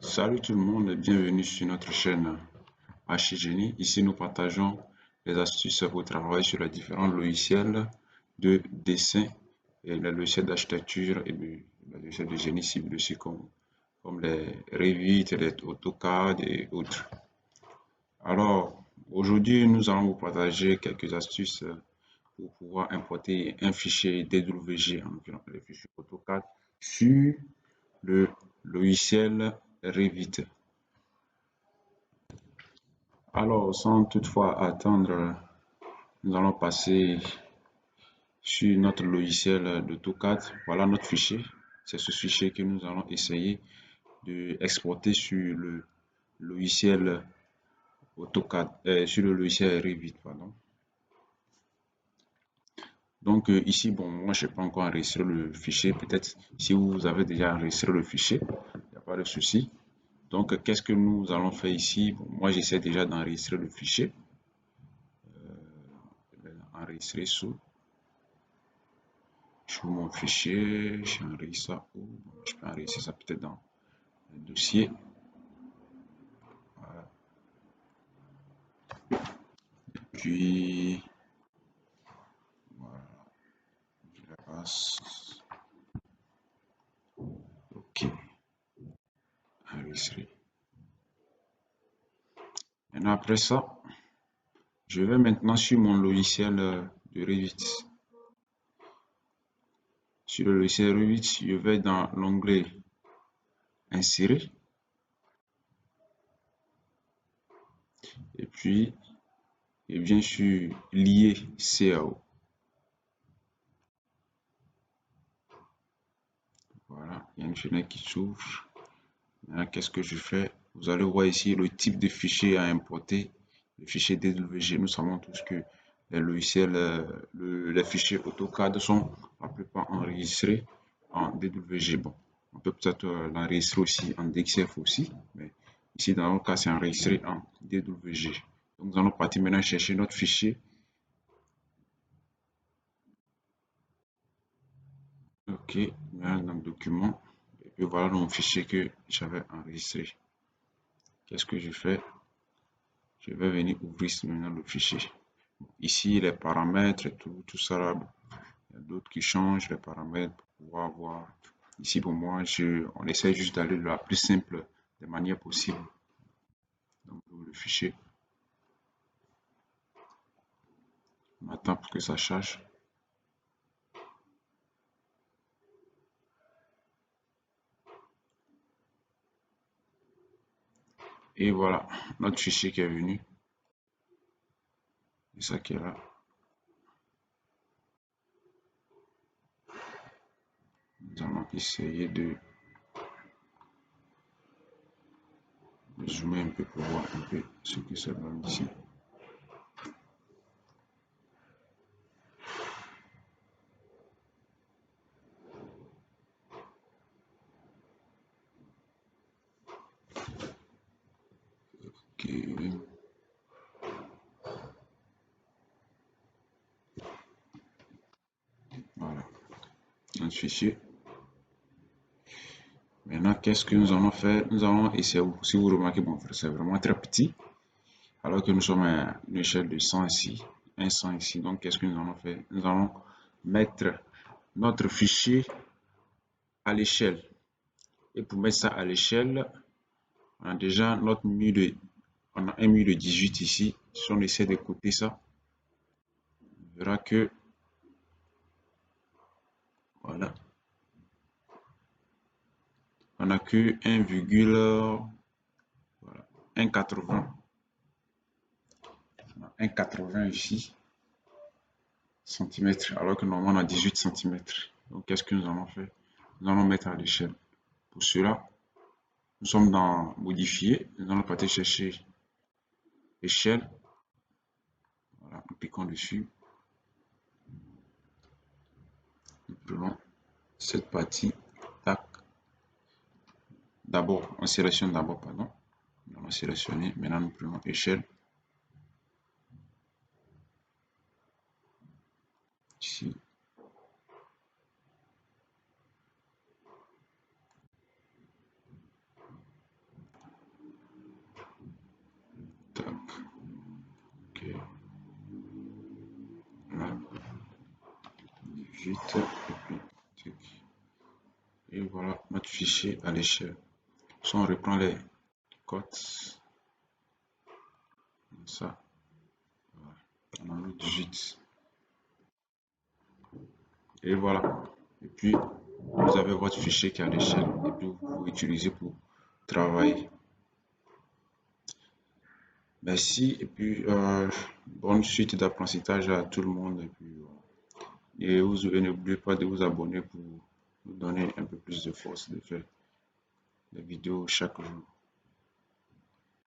Salut tout le monde et bienvenue sur notre chaîne Archigenie. Ici, nous partageons les astuces pour travailler sur les différents logiciels de dessin et les logiciels d'architecture et les logiciels de génie civil aussi comme les Revit, les AutoCAD et autres. Alors, aujourd'hui, nous allons vous partager quelques astuces pour pouvoir importer un fichier DWG, en l'occurrence les fichiers AutoCAD, sur le logiciel Revit. Alors, sans toutefois attendre, nous allons passer sur notre logiciel d'AutoCAD. Voilà notre fichier. C'est ce fichier que nous allons essayer de exporter sur le logiciel AutoCAD, sur le logiciel Revit, pardon. Donc ici, bon, moi je n'ai pas encore enregistré le fichier. Peut-être si vous avez déjà enregistré le fichier, il n'y a pas de souci. Donc qu'est-ce que nous allons faire ici? Bon, moi j'essaie déjà d'enregistrer le fichier. Enregistrer sur mon fichier, j'enregistre ça où? Je peux enregistrer ça peut-être dans le dossier. Voilà. Puis, voilà, je la passe. OK, enregistrer. Et après ça, je vais maintenant sur mon logiciel de Revit. Sur le logiciel Revit, je vais dans l'onglet Insérer. Et puis, et bien sûr, lier CAO. Voilà, il y a une fenêtre qui s'ouvre. Maintenant, qu'est-ce que je fais? Vous allez voir ici le type de fichier à importer, le fichier DWG. Nous savons tous que les logiciels, les fichiers AutoCAD sont la plupart enregistrés en DWG. Bon, on peut peut-être l'enregistrer aussi en DXF aussi, mais ici dans notre cas, c'est enregistré en DWG. Donc, nous allons partir maintenant chercher notre fichier. OK, dans le document. Et puis voilà mon fichier que j'avais enregistré. Qu'est-ce que je fais? Je vais venir ouvrir maintenant le fichier. Ici, les paramètres et tout ça là, il y a d'autres qui changent les paramètres pour pouvoir voir. Ici, pour moi, on essaie juste d'aller de la plus simple des manières possibles. Donc, le fichier, on attend pour que ça charge. Et voilà, notre fichier qui est venu. C'est ça qui est là. Nous allons essayer de zoomer un peu pour voir un peu ce que ça donne ici. Ok. Voilà, notre fichier. Maintenant, qu'est-ce que nous allons faire? Nous allons essayer, si vous remarquez, bon, c'est vraiment très petit, alors que nous sommes à une échelle de 100 ici, un 100 ici. Donc, qu'est-ce que nous allons faire? Nous allons mettre notre fichier à l'échelle. Et pour mettre ça à l'échelle, on a déjà notre mur on a un mur de 18 ici. Si on essaie de couper ça, on verra que, voilà, on n'a que 1,80. 1,80 ici, centimètres, alors que normalement on a 18 centimètres. Donc, qu'est-ce que nous allons faire? Nous allons mettre à l'échelle. Pour cela, nous sommes dans modifier. Nous allons partir chercher échelle. Voilà, nous cliquons dessus. Nous prenons cette partie. Tac. D'abord, on sélectionne d'abord, pardon. Nous allons sélectionner. Maintenant, nous prenons échelle. Ici. 18 et puis tic. Et voilà notre fichier à l'échelle. Si on reprend les cotes, comme ça, voilà. On en a 18. Et voilà. Et puis, vous avez votre fichier qui est à l'échelle et puis vous pouvez utiliser pour travailler. Merci et puis bonne suite d'apprentissage à tout le monde. Et n'oubliez pas de vous abonner pour nous donner un peu plus de force de faire des vidéos chaque jour.